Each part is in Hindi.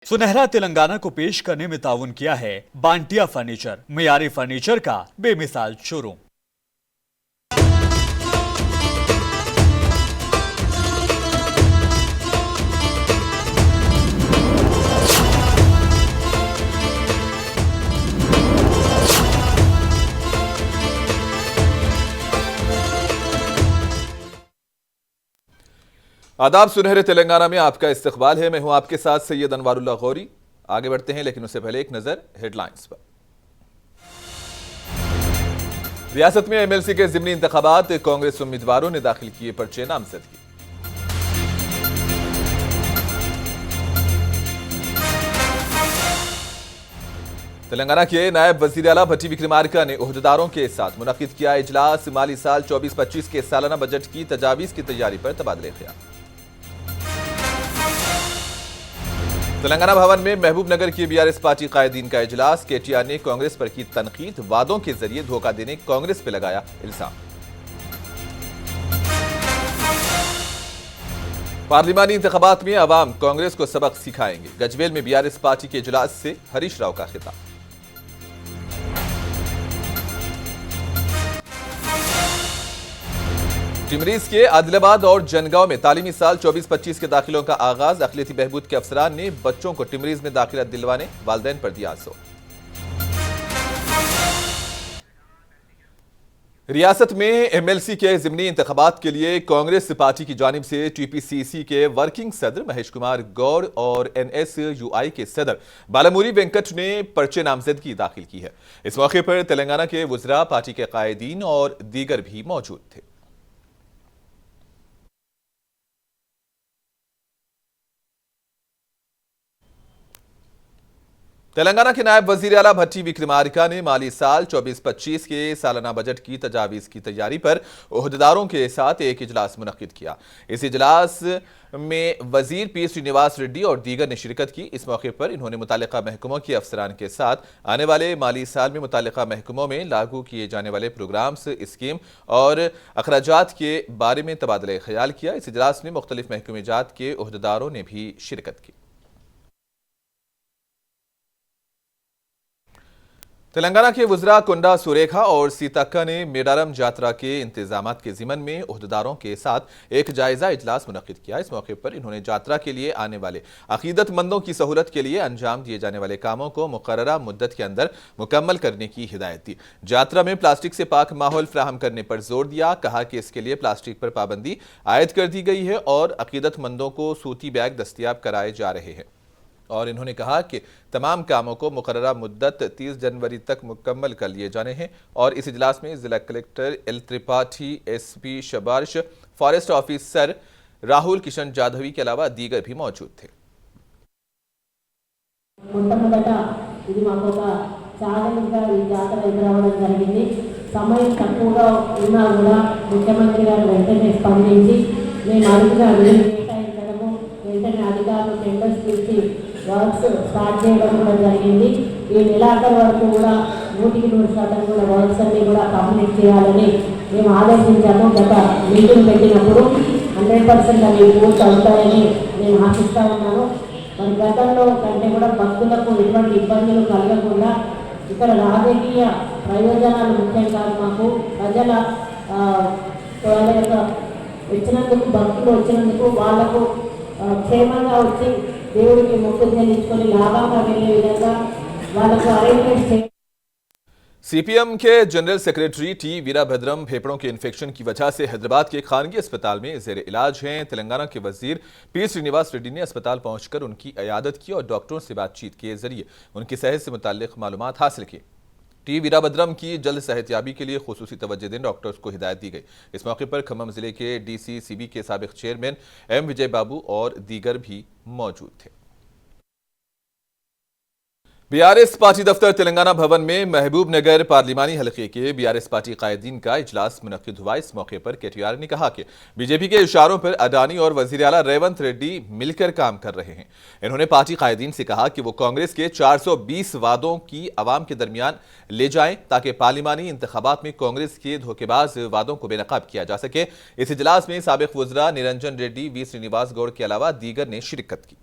सुनहरा तेलंगाना को पेश करने में ताउन किया है बांटिया फर्नीचर, मियारी फर्नीचर का बेमिसाल शोरूम। आदाब, सुनहरे तेलंगाना में आपका इस्तकबाल है। मैं हूं आपके साथ सैयद अनवारुल्लाह गौरी। आगे बढ़ते हैं, लेकिन उससे पहले एक नजर हेडलाइंस पर। रियासत में एमएलसी के ज़िमनी इंतखाबात, कांग्रेस उम्मीदवारों ने दाखिल किए पर्चे नामजदगी। तेलंगाना के नायब वजीर आला भट्टी विक्रमार्का ने ओहदेदारों के साथ मुनक्किद किया इजलास। माली साल 24-25 के सालाना बजट की तजावीज़ की तैयारी पर तबादले ख्याल। तेलंगाना भवन में महबूब नगर की बीआरएस पार्टी कायदीन का इजलास। केटीआर ने कांग्रेस पर की तनकीद, वादों के जरिए धोखा देने कांग्रेस पर लगाया इल्जाम। पार्लिमानी इंतखाबात में अवाम कांग्रेस को सबक सिखाएंगे। गजवेल में बीआरएस पार्टी के इजलास से हरीश राव का खिताब। टिमरीज के आदिलाबाद और जनगांव में तालीमी साल 24-25 के दाखिलों का आगाज। अक़लियती बहबूद के अफसरान ने बच्चों को टिमरीज में दाखिला दिलवाने वालिदैन पर दिया जोर। रियासत में एमएलसी के ज़िमनी इंतखाबात के लिए कांग्रेस पार्टी की जानिब से टीपीसीसी के वर्किंग सदर महेश कुमार गौड़ और एनएसयूआई के सदर बालामुरी वेंकट ने पर्चे नामजदगी दाखिल की है। इस मौके पर तेलंगाना के वुज़रा, पार्टी के कायदीन और दीगर भी मौजूद थे। तेलंगाना के नायब वजीर आला भट्टी विक्रमार्का ने माली साल 24-25 के सालाना बजट की तजावीज़ की तैयारी पर ओहदेदारों के साथ एक इजलास मुनक्किद किया। इस इजलास में वजीर पी श्रीनिवास रेड्डी और दीगर ने शिरकत की। इस मौके पर इन्होंने मुतालिका महकमों के अफसरान के साथ आने वाले माली साल में मुतालिका महकमों में लागू किए जाने वाले प्रोग्राम्स, स्कीम और अखराजात के बारे में तबादला ख्याल किया। इस इजलास में मुख्तलिफ महकमेजात के ओहदेदारों ने भी शिरकत की। तेलंगाना के वुज़रा कुंडा सुरेखा और सीतक्का ने मेडारम जात्रा के इंतजामात के ज़िमन में ओहदेदारों के साथ एक जायजा इजलास मुनक्किद किया। इस मौके पर इन्होंने जात्रा के लिए आने वाले अकीदतमंदों की सहूलत के लिए अंजाम दिए जाने वाले कामों को मुकर्ररा मुद्दत के अंदर मुकम्मल करने की हिदायत दी। जात्रा में प्लास्टिक से पाक माहौल फ्राहम करने पर जोर दिया। कहा कि इसके लिए प्लास्टिक पर पाबंदी आयद कर दी गई है और अकीदतमंदों को सूती बैग दस्तियाब कराए जा रहे हैं। और इन्होंने कहा कि तमाम कामों को मुकर्ररा मुद्दत 30 जनवरी तक मुकम्मल कर लिए जाने हैं। और इस इजलास में जिला कलेक्टर एल त्रिपाठी, एसपी शबार्श, फॉरेस्ट ऑफिसर राहुल किशन जाधवी के अलावा दीगर भी मौजूद थे। సమయం తక్కువగా ఉన్నా కూడా ముఖ్యమంత్రి గారు వెంటనే స్పందించి మేము అడిగిన కేటాయించడము, వెంటనే అధికారులు టెండర్స్ పిలిచి వర్క్స్ స్టార్ట్ చేయడం కూడా జరిగింది। ఈ నెలాఖరు వరకు కూడా 100% కూడా వర్క్స్ అన్ని కూడా కంప్లీట్ చేయాలని మేము ఆదేశించాము। గత మీటింగ్ పెట్టినప్పుడు 100% అవి పూర్తి అవుతాయని నేను ఆశిస్తూ ఉన్నాను। మరి గతంలో కంటే కూడా భక్తులకు ఎటువంటి ఇబ్బందులు కలగకుండా ఇక్కడ రాజకీయ ప్రయోజనాలు ముఖ్యం కాదు, మాకు ప్రజల వచ్చినందుకు, భక్తులు వచ్చినందుకు వాళ్లకు క్షేమంగా వచ్చి దేవుడికి మొక్కు చెల్లించుకొని లాభంగా వెళ్ళే విధంగా వాళ్ళకు అరేంజ్మెంట్ చేయాలి। सीपीएम के जनरल सेक्रेटरी टी वीरभद्रम फेफड़ों के इन्फेक्शन की वजह से हैदराबाद के खानगी अस्पताल में जेर इलाज हैं। तेलंगाना के वजीर पी श्रीनिवास रेड्डी ने अस्पताल पहुंचकर उनकी इयादत की और डॉक्टरों से बातचीत के जरिए उनकी सेहत से मुताल्लिक मालूमात हासिल की। टी वीरभद्रम की जल्द सेहतयाबी के लिए खुसूसी तवज्जो देने डॉक्टर्स को हिदायत दी गई। इस मौके पर खम्मम जिले के डीसीसीबी के साबिक चेयरमैन एम विजय बाबू और दीगर भी मौजूद थे। बीआरएस पार्टी दफ्तर तेलंगाना भवन में महबूब नगर पार्लिमानी हलके के बीआरएस पार्टी कायदीन का इजलास मुनक्किद हुआ। इस मौके पर केटीआर ने कहा कि बीजेपी के इशारों पर अडानी और वजीर आला रेवंत रेड्डी मिलकर काम कर रहे हैं। इन्होंने पार्टी कायदीन से कहा कि वो कांग्रेस के 420 वादों की अवाम के दरमियान ले जाएं ताकि पार्लिमानी इंतखाबात में कांग्रेस के धोखेबाज वादों को बेनकाब किया जा सके। इस इजलास में साबिक वुज़रा निरंजन रेड्डी, वी श्रीनिवास गौड़ के अलावा दीगर ने शिरकत की।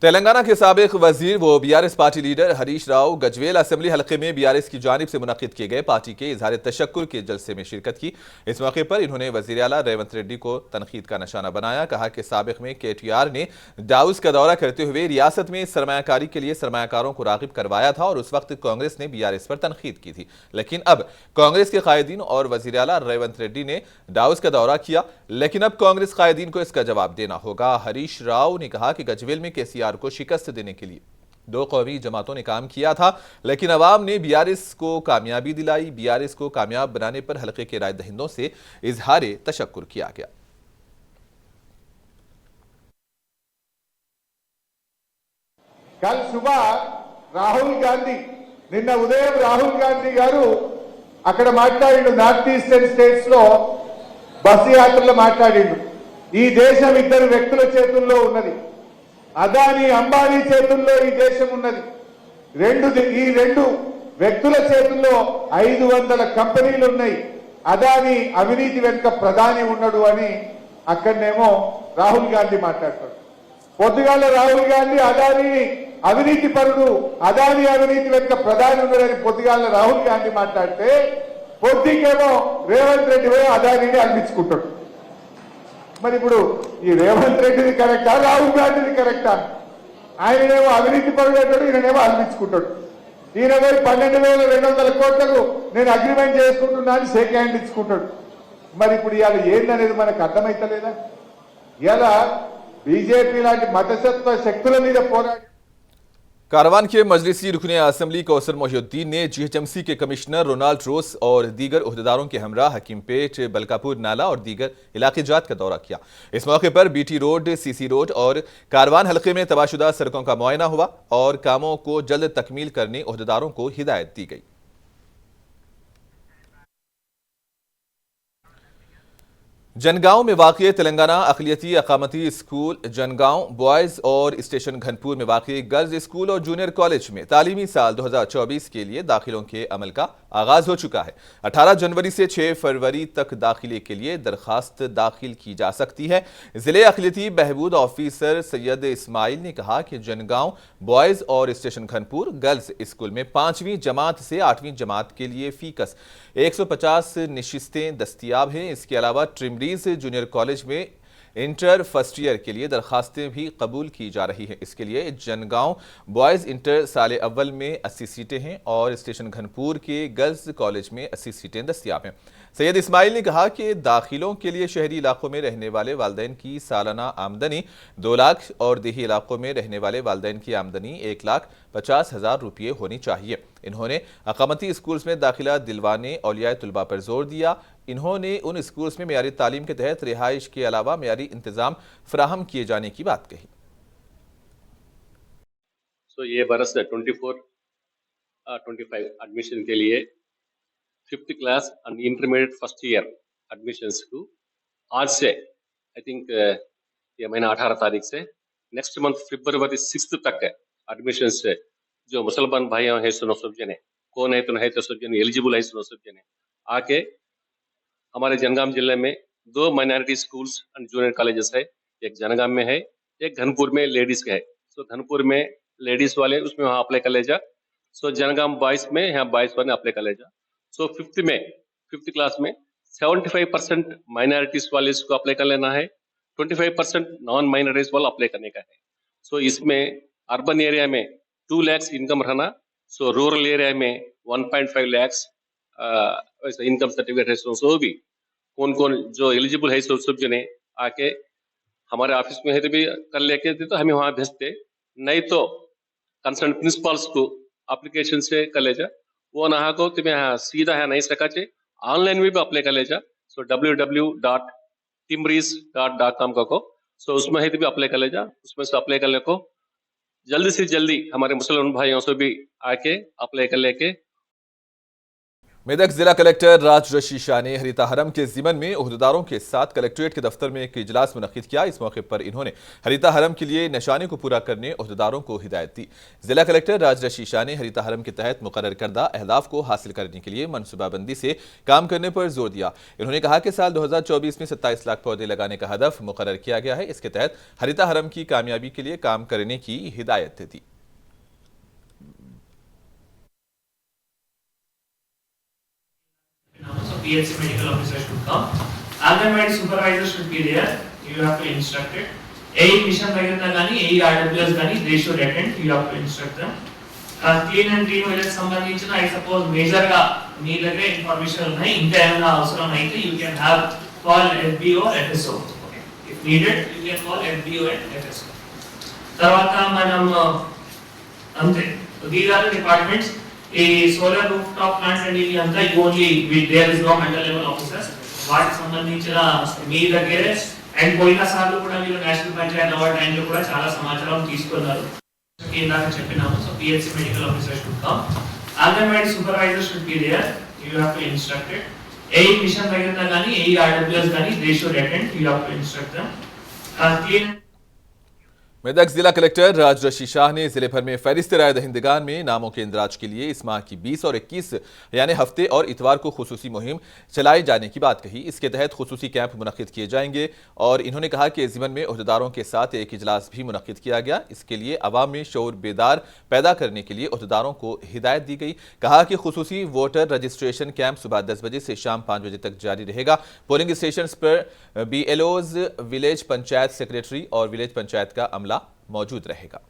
तेलंगाना के साबिक वजीर व BRS party leader Harish Rao Gajwel assembly हलके में बीआरएस की जानिब से मुनक्किद किए गए पार्टी के इजहार तशक्कुर के जलसे में शिरकत की। इस मौके पर इन्होंने वजीर आला रेवंत रेड्डी को तनकीद का निशाना बनाया। कहा कि साबिक में केटीआर ने डाउस का दौरा करते हुए रियासत में सरमायाकारी के लिए सरमायाकारों को रागिब करवाया था और उस वक्त कांग्रेस ने बीआरएस पर तनकीद की थी, लेकिन अब कांग्रेस के कायदीन और वजीर आला रेवंत रेड्डी ने डाउस का दौरा किया, लेकिन अब कांग्रेस कायदीन को इसका जवाब देना होगा। हरीश राव ने कहा कि गजवेल में केसीआर को शिकस्त देने के लिए दो कौमी जमातों ने काम किया था, लेकिन अवाम ने बीआरएस को कामयाबी दिलाई। बीआरएस को कामयाब बनाने पर हलके के राय दहिंदों से इजहार तशक्कुर किया गया। कल सुबह రాహుల్ గాంధీ నిన్న ఉదయం రాహుల్ గాంధీ గారు అక్కడ మాట్లాడిండు నార్త్ ఈస్టర్న్ స్టేట్స్ లో బస్సు యాత్రలో మాట్లాడిండు ఈ దేశం ఇద్దరు వ్యక్తుల చేతుల్లో ఉన్నది, అదాని అంబానీ చేతుల్లో ఈ దేశం ఉన్నది, ఈ రెండు వ్యక్తుల చేతుల్లో 500 కంపెనీలు ఉన్నాయి, అదాని అవినీతి వెనుక ప్రధాని ఉన్నాడు అని అక్కడనేమో రాహుల్ గాంధీ మాట్లాడతాడు। పొద్దుగాల రాహుల్ గాంధీ అదాని అవినీతి పరుడు, అదాని అవినీతి వెనుక ప్రధాని ఉన్నాడని పొద్దుగాల రాహుల్ గాంధీ మాట్లాడితే పొద్దుకేమో రేవంత్ రెడ్డి పోయి అదానిని అనిపించుకుంటాడు। మరి ఇప్పుడు ఈ రేవంత్ రెడ్డిది కరెక్టా, రాహుల్ గాంధీది కరెక్టా? ఆయననేమో అవినీతి పరుడు అంటాడు, ఈయననేమో అనిపించుకుంటాడు। ఈయన పోయి 12,200 కోట్లకు నేను అగ్రిమెంట్ చేసుకుంటున్నా అని షేక్ హ్యాండ్ ఇచ్చుకుంటాడు। మరి ఇప్పుడు ఇవాళ ఏందనేది మనకు అర్థమైతలేదా? ఇవాళ బీజేపీ లాంటి మతసత్వ శక్తుల మీద పోరాడి कारवान के मजलिसी रुकने असेंबली कौसर मोहिउद्दीन ने जीएचएमसी के कमिश्नर रोनाल्ड रोस और दीगर ओहदेदारों के हमरा हकीमपेट, बलकापुर नाला और दीगर इलाके जात का दौरा किया। इस मौके पर बीटी रोड, सीसी रोड और कारवान हलके में तबाहशुदा सड़कों का मुआयना हुआ और कामों को जल्द तकमील करने ओहदेदारों को हिदायत दी गई। जनगांव में वाक़ तेलंगाना अक़लियती अक़ामती स्कूल जनगांव बॉयज़ और स्टेशन घनपुर में वाक़ गर्ल्स स्कूल और जूनियर कॉलेज में तालीमी साल 2024 के लिए दाखिलों के अमल का आगाज़ हो चुका है। 18 जनवरी से 6 फरवरी तक दाखिले के लिए दरखास्त दाखिल की जा सकती है। ज़िले अक़लियती बहबूद ऑफिसर सैयद इस्माइल ने कहा कि जनगांव बॉयज़ और स्टेशन घनपुर गर्ल्स स्कूल में 5वीं जमात से 8वीं जमात के लिए फ़ीकस 150 नशिस्तें दस्तियाब हैं। इसके अलावा ट्रिमरीज जूनियर कॉलेज में इंटर फर्स्ट ईयर के लिए दरखास्तें भी कबूल की जा रही हैं। इसके लिए जनगांव बॉयज़ इंटर साल अव्वल में 80 सीटें हैं और स्टेशन घनपुर के गर्ल्स कॉलेज में 80 सीटें दस्तियाब हैं। सैयद इस्माइल ने कहा कि दाखिलों के लिए शहरी इलाकों में रहने वाले वालिदैन की सालाना आमदनी 2 लाख और देही इलाकों में रहने वाले वालिदैन की आमदनी 1,50,000 रुपये होनी चाहिए। इन्होंने अक़ामती स्कूल्स में दाखिला दिलवाने औलियाए तुलबा पर जोर दिया। इन्होंने उन स्कूल्स में मेयारी तालीम के तहत रिहाइश के अलावा मेयारी इंतजाम फराहम किए जाने की बात कही। ये बरस 24-25 एडमिशन के लिए 5th class and intermediate first year admissions को आज से आई थिंक ये महीना 18 तारीख से नेक्स्ट मंथ फरवरी 6 तक एडमिशंस जो मुसलमान भाई हैं सुनो सब जने कौन है तो नहीं तो सब जने एलिजिबल है सुनो सब जने आके हमारे जनगाम जिले में 2 minority schools and junior colleges है। एक जनगाम में है, एक घनपुर में लेडीज का है। सो घनपुर में लेडीज वाले उसमें वहाँ अप्लाई कर ले जा। सो जनगाम बॉयज में यहाँ बॉयज वाले अप्लाई कर ले जा। सो 5th क्लास में 75% माइनॉरिटीज वाले इसको अप्लाई कर लेना है, 25% नॉन माइनॉरिटीज वाला अप्लाई करने का है। सो इसमें अर्बन एरिया में 2 lakhs इनकम रहना, सो रूरल एरिया में 1.5 lakhs इनकम सर्टिफिकेट है। सो भी कौन कौन जो एलिजिबल है सब जने आके हमारे ऑफिस में है तो भी कर लेके तो हमें वहाँ भेजते, नहीं तो कंसर्न प्रिंसिपल्स को एप्लीकेशन से कर ले जा। वो ना को तुम्हें सीधा है नहीं सका चे ऑनलाइन में भी अप्लाई कर ले जा। सो www.timrees.com को सो उसमें है तो भी अप्लाई कर ले जा। उसमें से अप्लाई करने को जल्दी से जल्दी हमारे मुसलमान भाइयों से भी आके अप्लाई कर लेके मेदक जिला कलेक्टर राज रशी शाह ने हरिता हरम के जिमन में ओहदेदारों के साथ कलेक्ट्रेट के दफ्तर में एक इजलास मुनक्किद किया। इस मौके पर इन्होंने हरिता हरम के लिए निशाने को पूरा करने ओहदेदारों को हिदायत दी। जिला कलेक्टर राज रशी शाह ने हरिता हरम के तहत मुकर्रर करदा अहदाफ को हासिल करने के लिए मनसूबाबंदी से काम करने पर जोर दिया। इन्होंने कहा कि साल 2024 में 27 लाख पौधे लगाने का हदफ मुकर्रर किया गया है। इसके तहत हरिता हरम की कामयाबी के लिए काम करने की हिदायत दी। So PHC medical officer should come. Anganwadi supervisor should be there. You have to instruct it. A mission Ragana Gani, A RWS Gani, they should attend. You have to instruct them. Clean and green village సంబంధించిన I suppose major గా మీ దగ్గర ఇన్ఫర్మేషన్ ఉన్నాయి. ఇంకా ఏమైనా అవసరం అయితే you can have call FBO or FSO. Okay. If needed, you can call FBO and FSO. తర్వాత మనం అంతే. These are the departments. ఈ solar roof top plants and ఇవి అంతా only there is no mandal level officers వాటికి సంబంధించిన మీ దగ్గరే అండ్ పోయిన సార్లు కూడా మీరు నేషనల్ పంచాయత్ అవార్డ్ టైంలో కూడా చాలా సమాచారం తీసుకున్నారు. ఇందాక చెప్పినాము. So PHC medical officer should come. Anganwadi supervisor should be there. You have to instruct it. ఏ మిషన్ దగ్గర కానీ ఏ ఆర్డబ్ల్యూఎస్ కానీ they should attend. You have to instruct them. Clean Medak जिला कलेक्टर राज रशी शाह ने जिले भर में फहरिस्त राय दहिंदगान में नामों के इंदराज के लिए इस माह की 20 और 21 यानी हफ्ते और इतवार को खुसूसी मुहिम चलाए जाने की बात कही। इसके तहत खुसूसी कैंप मुनक्किद किए जाएंगे और इन्होंने कहा कि जिमन में ओहदेदारों के साथ एक इजलास भी मुनक्किद किया गया। इसके लिए अवाम में शऊर बेदार पैदा करने के लिए ओहदेदारों को हिदायत दी गई। कहा कि खुसूसी वोटर रजिस्ट्रेशन कैंप सुबह 10 बजे से शाम 5 बजे तक जारी रहेगा। पोलिंग स्टेशन पर BLOs, विलेज पंचायत सेक्रेटरी और विलेज पंचायत का अमला मौजूद रहेगा।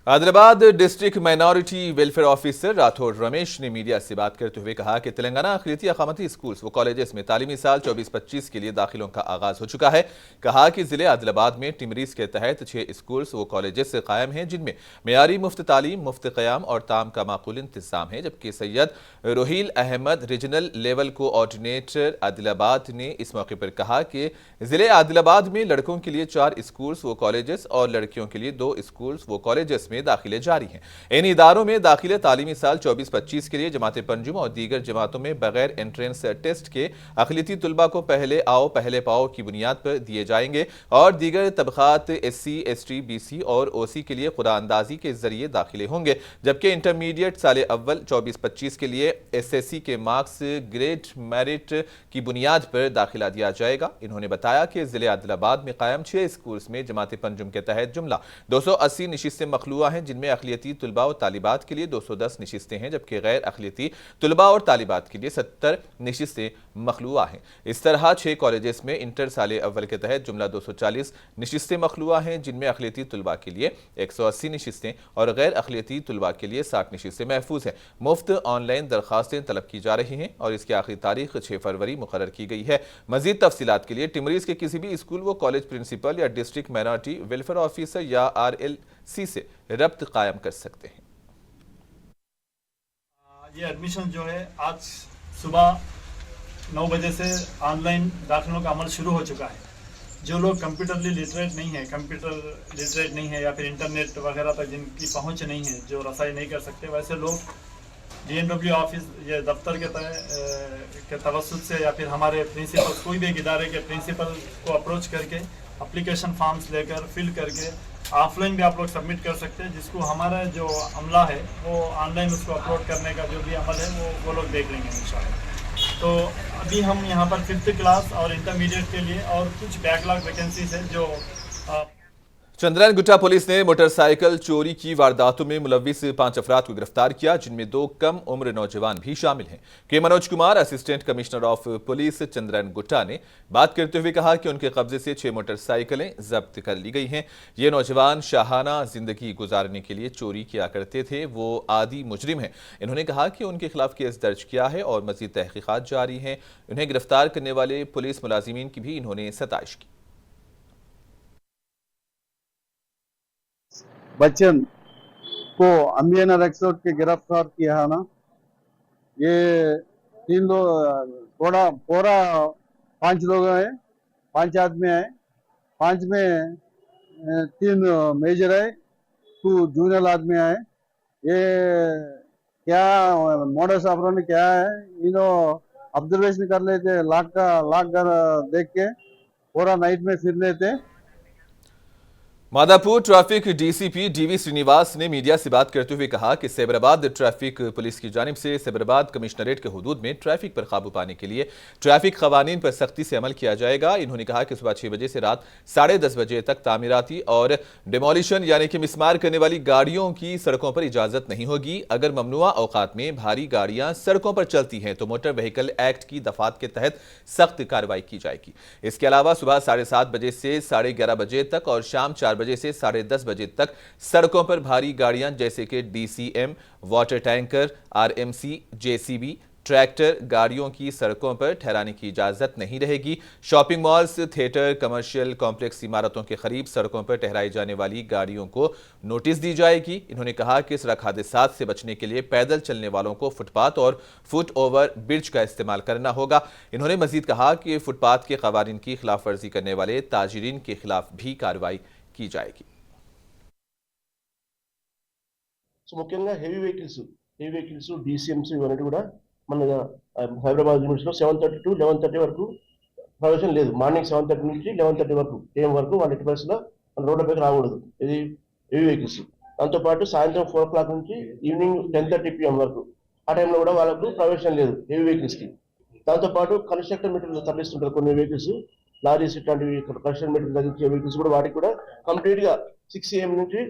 Adilabad district minority welfare officer Rathore Ramesh ने मीडिया से बात करते हुए कहा कि तेलंगाना अखिलती अकामती स्कूल्स व कॉलेजेस में तालीमी साल 24-25 के लिए दाखिलों का आगाज हो चुका है। कहा कि जिले आदिलाबाद में टिमरीज के तहत 6 स्कूल्स व कॉलेजेस कायम हैं जिनमें मेयारी मुफ्त तालीम, मुफ्त क़याम और ताम का माकूल इंतजाम है। जबकि Syed Roheel Ahmed regional level coordinator Adilabad ने इस मौके पर कहा कि जिले आदिलाबाद में लड़कों के लिए 4 स्कूल्स व कॉलेजेस और लड़कियों के लिए 2 स्कूल्स व कॉलेजेस में दाखिले जारी हैं। इन इदारों में दाखिले तालीमी साल 24-25 के लिए जमात पंजुम और दीगर जमातों में बगैर एंट्रेंस टेस्ट के अक़लियती तुलबा को पहले आओ पहले पाओ की बुनियाद पर दिए जाएंगे और दीगर तबक़ात SC, ST, BC और OC के लिए कुरानंदाजी के जरिए दाखिले होंगे। जबकि इंटरमीडिएट साल अव्वल 24-25 के लिए SSC के मार्क्स ग्रेड मेरिट की बुनियाद पर दाखिला दिया जाएगा। इन्होंने बताया कि जिले आदिलाबाद में कायम 6 स्कूल्स में जमात पंजुम के तहत जुमला 280 नशिस्तें मखलूआ हैं जिनमें अक़लियती तुलबा और तालिबात के लिए 210 नशिस्तें हैं जबकि गैर अक़लियती तुलबा और तालिबात के लिए 70 नशिस्तें मखलूआ हैं। इस तरह 6 कॉलेजेस में इंटर साल अव्वल के तहत जुमला 240 नशिस्तें मखलूआ हैं जिनमें अक़लियती तुलबा के लिए 180 नशिस्तें और गैर अक़लियती तुलबा के लिए 60 नशिस्तें महफूज हैं। मुफ्त ऑनलाइन दरखास्तें तलब की जा रही हैं और इसकी आखिरी तारीख 6 फरवरी मुकर्रर की गई है। मजीद तफसीलात के लिए टिमरीज के किसी भी स्कूल व कॉलेज प्रिंसिपल या डिस्ट्रिक्ट माइनॉरिटी वेलफेयर ऑफिसर या RLC से रब्त कायम कर सकते हैं। ये एडमिशन जो है आज सुबह 9 बजे से ऑनलाइन दाखिलों का अमल शुरू हो चुका है। जो लोग कंप्यूटरली लिटरेट नहीं है, कंप्यूटर लिटरेट नहीं है या फिर इंटरनेट वगैरह तक जिनकी पहुंच नहीं है, जो रसाई नहीं कर सकते, वैसे लोग DMW ऑफिस या दफ्तर के तवस्सुत से या फिर हमारे प्रिंसिपल, कोई भी इदारे के प्रिंसिपल को अप्रोच करके एप्लीकेशन फॉर्म्स लेकर फिल करके ऑफलाइन भी आप लोग सबमिट कर सकते हैं। जिसको हमारा जो अमला है वो ऑनलाइन उसको अपलोड करने का जो भी अमल है वो लोग देख लेंगे इंशाल्लाह। तो अभी हम यहाँ पर 5th क्लास और इंटरमीडिएट के लिए और कुछ बैकलॉग वैकेंसीज है जो चंद्रैन गुट्टा पुलिस ने मोटरसाइकिल चोरी की वारदातों में मुलविस 5 अफराद को गिरफ्तार किया जिनमें 2 कम उम्र नौजवान भी शामिल हैं। K Manoj Kumar assistant commissioner of police Chandrain Gutta ने बात करते हुए कहा कि उनके कब्जे से 6 मोटरसाइकिलें जब्त कर ली गई हैं। ये नौजवान शाहाना जिंदगी गुजारने के लिए चोरी किया करते थे, वो आदी मुजरिम हैं। इन्होंने कहा कि उनके खिलाफ केस दर्ज किया है और मजीद तहकीकात जारी हैं। उन्हें गिरफ्तार करने वाले पुलिस मुलाजिमीन की भी इन्होंने सताइश की। बच्चन को अम्बियाना रेक्सोट के गिरफ्तार किया है ना। ये 3 लोग पूरा 5 लोग हैं, 5 आदमी हैं। 5 में 3 मेजर है, 2 जूनियर आदमी है। ये क्या मॉडस ऑपरेंडी क्या है, इनो ऑब्जर्वेशन कर लेते, लाख कर देख के पूरा नाइट में फिर लेते। Madhapur traffic DCP DV Srinivas ने मीडिया से बात करते हुए कहा कि सैबराबाद ट्रैफिक पुलिस की जानिब से सैबराबाद कमिश्नरेट के हुदूद में ट्रैफिक पर काबू पाने के लिए ट्रैफिक कवानीन पर सख्ती से अमल किया जाएगा। इन्होंने कहा कि सुबह 6 बजे से रात 10:30 बजे तक तामीराती और डिमोलिशन यानी कि मिसमार करने वाली गाड़ियों की सड़कों पर इजाजत नहीं होगी। अगर ममनुआ औकात में भारी गाड़ियां सड़कों पर चलती हैं तो मोटर व्हीकल एक्ट की दफात के तहत सख्त कार्रवाई की जाएगी। इसके अलावा सुबह 7:30 बजे से 11:30 बजे तक और शाम 4 बजे से 10:30 बजे तक सड़कों पर भारी गाड़ियां जैसे कि DCM, water tanker, RMC, JCB, tractor गाड़ियों की सड़कों पर ठहराने की इजाजत नहीं रहेगी। Shopping malls, theatre, commercial complex इमारतों के करीब सड़कों पर ठहराई जाने वाली गाड़ियों को नोटिस दी जाएगी। इन्होंने कहा कि सड़क हादसात से बचने के लिए पैदल चलने वालों को फुटपाथ और फुट ओवर ब्रिज का इस्तेमाल करना होगा। इन्होंने मजीद कहा कि फुटपाथ के कवानीन की खिलाफ वर्जी करने वाले ताजिरीन के खिलाफ भी कार्रवाई की जाएगी। సో ముఖ్యంగా హెవీ వెహికల్స్ డీసీఎంస్ ఇవన్నీ కూడా మన హైదరాబాద్ లిమిట్స్లో 7:30 to 11:30 వరకు ప్రవేశం లేదు. మార్నింగ్ 7:30 నుంచి 11:30 వరకు AM వరకు వాళ్ళ ఎట్టి పరిస్థితుల్లో మన రోడ్లపైకి రాకూడదు. ఇది హెవీ వెహికల్స్. దాంతోపాటు సాయంత్రం 4 o'clock నుంచి ఈవినింగ్ 10:30 PM వరకు ఆ టైంలో కూడా వాళ్ళకు ప్రవేశం లేదు హెవీ వెహికల్స్కి. దాంతోపాటు కన్స్ట్రక్టర్ మెటీరియల్ తరలిస్తుంటారు కొన్ని వెహికల్స్, లారీస్ ఇట్లాంటివి కన్స్ట్రక్షన్ మెటీరియల్ తగ్గించే వెహికల్స్ కూడా వాటికి కూడా కంప్లీట్గా 6 AM నుంచి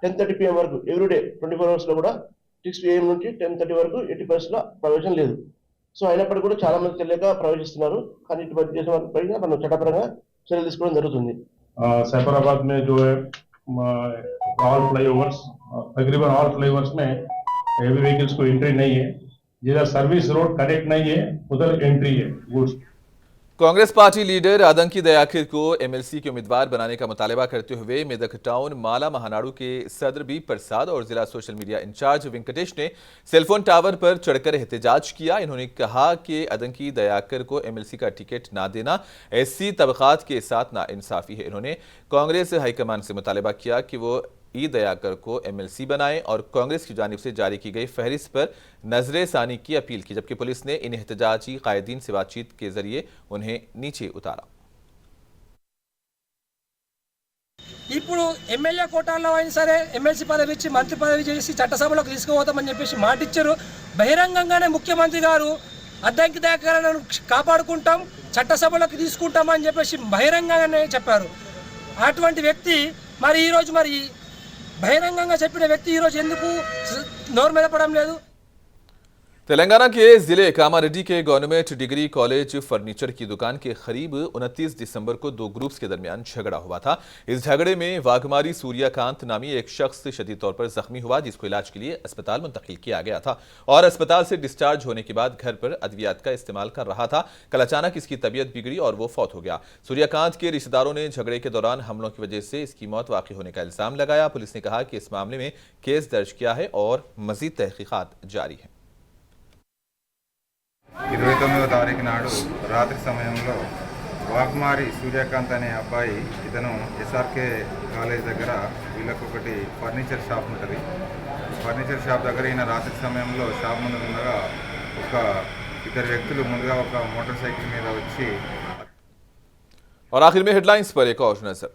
10:30 PM వరకు ఎవ్రీడే 24 hours లో కూడా 6 AM నుంచి 10:30 వరకు ఎట్టి పరిస్థితుల్లో ప్రవేశం లేదు. సో అయినప్పటికీ కూడా చాలా మంది తెలియక ప్రవేశిస్తున్నారు. కానీ ఇటువంటి చేసిన వారిపై మనం చట్టపరంగా చర్యలు తీసుకోవడం జరుగుతుంది. सैफराबाद में जो है ऑल फ्लाईओवर्स, तकरीबन ऑल फ्लाईओवर्स में हेवी व्हीकल्स को एंट्री नहीं है। जिधर सर्विस रोड कनेक्ट नहीं है उधर एंट्री है गुड्स। कांग्रेस पार्टी लीडर आदंकी दयाखिर को एमएलसी के उम्मीदवार बनाने का मुतालबा करते हुए मेदक टाउन माला महानाडू के सदर बी प्रसाद और जिला सोशल मीडिया इंचार्ज वेंकटेश ने सेलफोन टावर पर चढ़कर एहतजाज किया। इन्होंने कहा कि आदंकी दयाखिर को एमएलसी का टिकट ना देना एससी तबकात के साथ नाइंसाफी है। इन्होंने कांग्रेस हाईकमान से मुतालबा किया कि वो ई दयाकर को एमएलसी बनाए और कांग्रेस की जानिब से जारी की गई फहरिस्त पर नजरे सानी की अपील की, जबकि पुलिस ने इन एहतजाजी कायदीन से बातचीत के जरिए उन्हें नीचे उतारा। ఇప్పుడు ఎమ్మెల్యే కోటాల్లో అయినా సరే ఎమ్మెల్సీ పదవి ఇచ్చి మంత్రి పదవి చేసి చట్టసభలోకి తీసుకుపోతామని చెప్పేసి మాట ఇచ్చారు. బహిరంగంగానే ముఖ్యమంత్రి గారు అద్దంకి దయాకరణను కాపాడుకుంటాం, చట్టసభలోకి తీసుకుంటామని చెప్పేసి బహిరంగంగానే చెప్పారు. అటువంటి వ్యక్తి మరి ఈరోజు బహిరంగంగా చెప్పిన వ్యక్తి ఈరోజు ఎందుకు నోరు మెదపడం లేదు? तेलंगाना के जिले कामारेड्डी के गवर्नमेंट डिग्री कॉलेज फर्नीचर की दुकान के करीब 29 दिसंबर को 2 ग्रुप्स के दरमियान झगड़ा हुआ था। इस झगड़े में वाघमारी सूर्यकांत नामी एक शख्स शदीद तौर पर जख्मी हुआ, जिसको इलाज के लिए अस्पताल मुंतकिल किया गया था और अस्पताल से डिस्चार्ज होने के बाद घर पर अद्वियात का इस्तेमाल कर रहा था। कल अचानक इसकी तबीयत बिगड़ी और वो फौत हो गया। सूर्यकांत के रिश्तेदारों ने झगड़े के दौरान हमलों की वजह से इसकी मौत वाक़ई होने का इल्जाम लगाया। पुलिस ने कहा कि इस मामले में केस दर्ज किया है और मजीद तहकीकात जारी है। 29వ తారీఖు నాడు రాత్రి సమయంలో వాగ్మారి సూర్యకాంత్ అనే అబ్బాయి, ఇతను ఎస్ఆర్కే కాలేజ్ దగ్గర వీళ్ళకు ఒకటి ఫర్నిచర్ షాప్ ఉంటుంది. ఫర్నిచర్ షాప్ దగ్గర ఈయన రాత్రి సమయంలో షాప్ ముందు ఉండగా ఇద్దరు వ్యక్తులు ముందుగా ఒక మోటార్ సైకిల్ మీద వచ్చి। और आखिर में हेडलाइंस पर एक और नजर।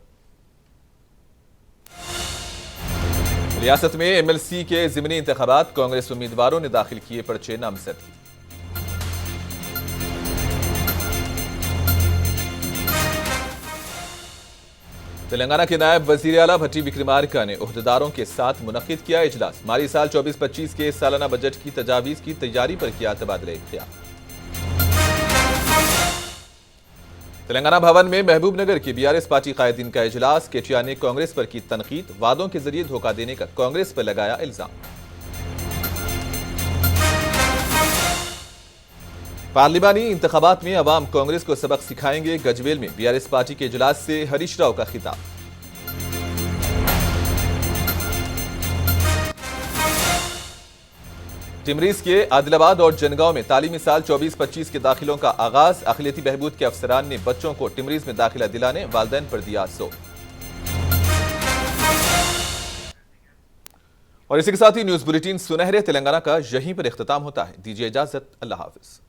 रियासत में एमएलसी के ज़िमनी इंतखाबात, कांग्रेस उम्मीदवारों ने दाखिल किए पर्चे नामजदगी। तेलंगाना के नायब वजीर आला भट्टी विक्रमार्का ने ओहदेदारों के साथ मुनक्किद किया इजलास। माली साल 24-25 के सालाना बजट की तजावीज़ की तैयारी पर किया तबादला ख्याल। तेलंगाना भवन में महबूब नगर की बीआरएस पार्टी कायदीन का इजलास। केटीआर ने कांग्रेस पर की तनकीद, वादों के जरिए धोखा देने का कांग्रेस पर लगाया इल्जाम। पार्लिमानी इंतखाबात में अवाम कांग्रेस को सबक सिखाएंगे। गजवेल में बीआरएस पार्टी के इजलास से हरीश राव का खिताब। टिमरीज के आदिलाबाद और जनगांव में तालीमी साल 24-25 के दाखिलों का आगाज। अखिलती बहबूद के अफसरान ने बच्चों को टिमरीज में दाखिला दिलाने वालिदैन पर दिया जोर। और इसी के साथ ही न्यूज बुलेटिन सुनहरे तेलंगाना का यहीं पर इख्तिताम होता है। दीजिए इजाजत, अल्लाह हाफिज।